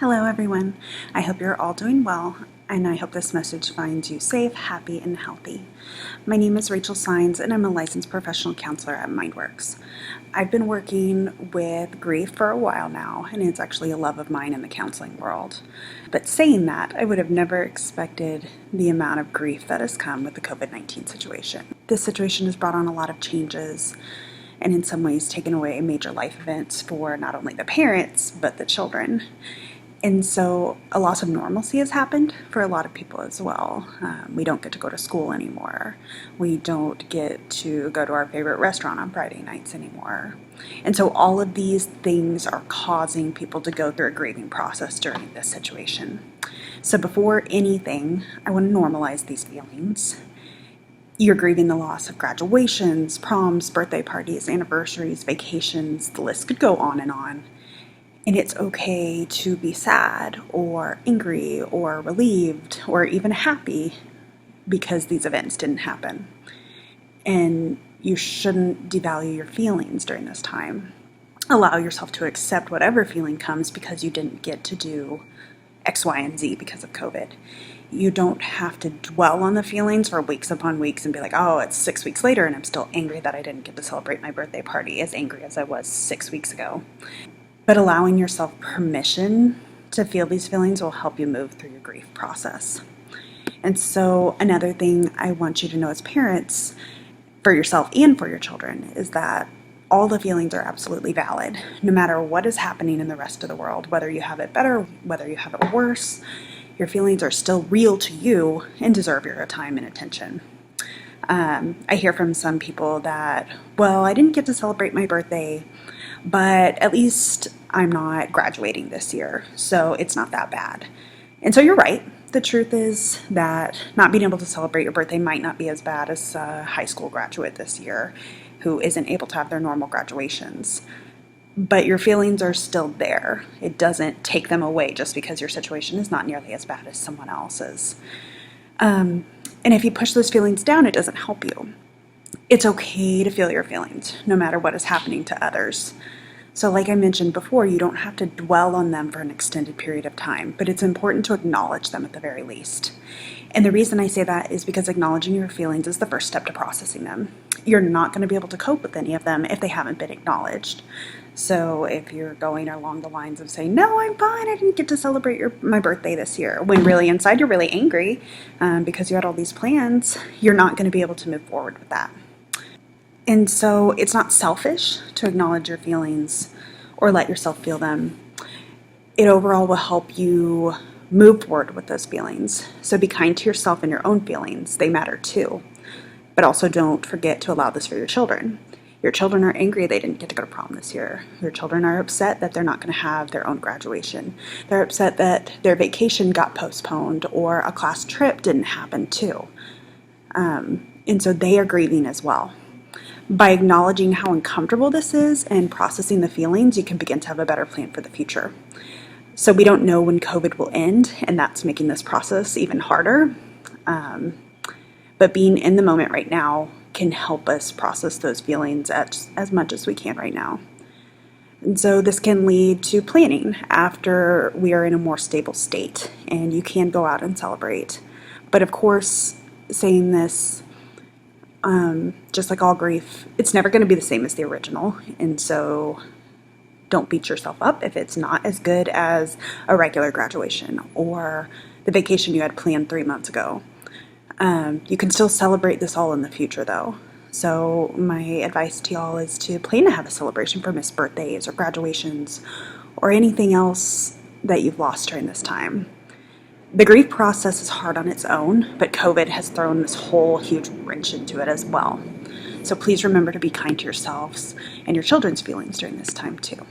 Hello everyone. I hope you're all doing well, and I hope this message finds you safe, happy, and healthy. My name is Rachel Saenz, and I'm a licensed professional counselor at MindWorks. I've been working with grief for a while now, and it's actually a love of mine in the counseling world. But saying that, I would have never expected the amount of grief that has come with the COVID-19 situation. This situation has brought on a lot of changes, and in some ways taken away major life events for not only the parents, but the children. And so a loss of normalcy has happened for a lot of people as well. We don't get to go to school anymore. We don't get to go to our favorite restaurant on Friday nights anymore. And so all of these things are causing people to go through a grieving process during this situation. So before anything, I want to normalize these feelings. You're grieving the loss of graduations, proms, birthday parties, anniversaries, vacations. The list could go on and on. And it's okay to be sad or angry or relieved or even happy because these events didn't happen. And you shouldn't devalue your feelings during this time. Allow yourself to accept whatever feeling comes because you didn't get to do X, Y, and Z because of COVID. You don't have to dwell on the feelings for weeks upon weeks and be like, oh, it's 6 weeks later and I'm still angry that I didn't get to celebrate my birthday party, as angry as I was 6 weeks ago. But allowing yourself permission to feel these feelings will help you move through your grief process. And so another thing I want you to know as parents, for yourself and for your children, is that all the feelings are absolutely valid, no matter what is happening in the rest of the world. Whether you have it better, whether you have it worse, your feelings are still real to you and deserve your time and attention. I hear from some people that, well, I didn't get to celebrate my birthday, but at least I'm not graduating this year, so it's not that bad. And so you're right. The truth is that not being able to celebrate your birthday might not be as bad as a high school graduate this year who isn't able to have their normal graduations. But your feelings are still there. It doesn't take them away just because your situation is not nearly as bad as someone else's. And if you push those feelings down, it doesn't help you. It's okay to feel your feelings, no matter what is happening to others. So like I mentioned before, you don't have to dwell on them for an extended period of time, but it's important to acknowledge them at the very least. And the reason I say that is because acknowledging your feelings is the first step to processing them. You're not going to be able to cope with any of them if they haven't been acknowledged. So if you're going along the lines of saying, no, I'm fine, I didn't get to celebrate my birthday this year, when really inside you're really angry because you had all these plans, you're not going to be able to move forward with that. And so it's not selfish to acknowledge your feelings or let yourself feel them. It overall will help you move forward with those feelings. So be kind to yourself and your own feelings. They matter too. But also don't forget to allow this for your children. Your children are angry they didn't get to go to prom this year. Your children are upset that they're not going to have their own graduation. They're upset that their vacation got postponed or a class trip didn't happen too. And so they are grieving as well. By acknowledging how uncomfortable this is and processing the feelings, you can begin to have a better plan for the future. So we don't know when COVID will end, and that's making this process even harder. But being in the moment right now can help us process those feelings as much as we can right now. And so this can lead to planning after we are in a more stable state, and you can go out and celebrate. But of course, saying this, just like all grief, it's never going to be the same as the original. And so don't beat yourself up if it's not as good as a regular graduation or the vacation you had planned 3 months ago. You can still celebrate this all in the future though. So my advice to y'all is to plan to have a celebration for missed birthdays or graduations or anything else that you've lost during this time. The grief process is hard on its own, but COVID has thrown this whole huge wrench into it as well. So please remember to be kind to yourselves and your children's feelings during this time too.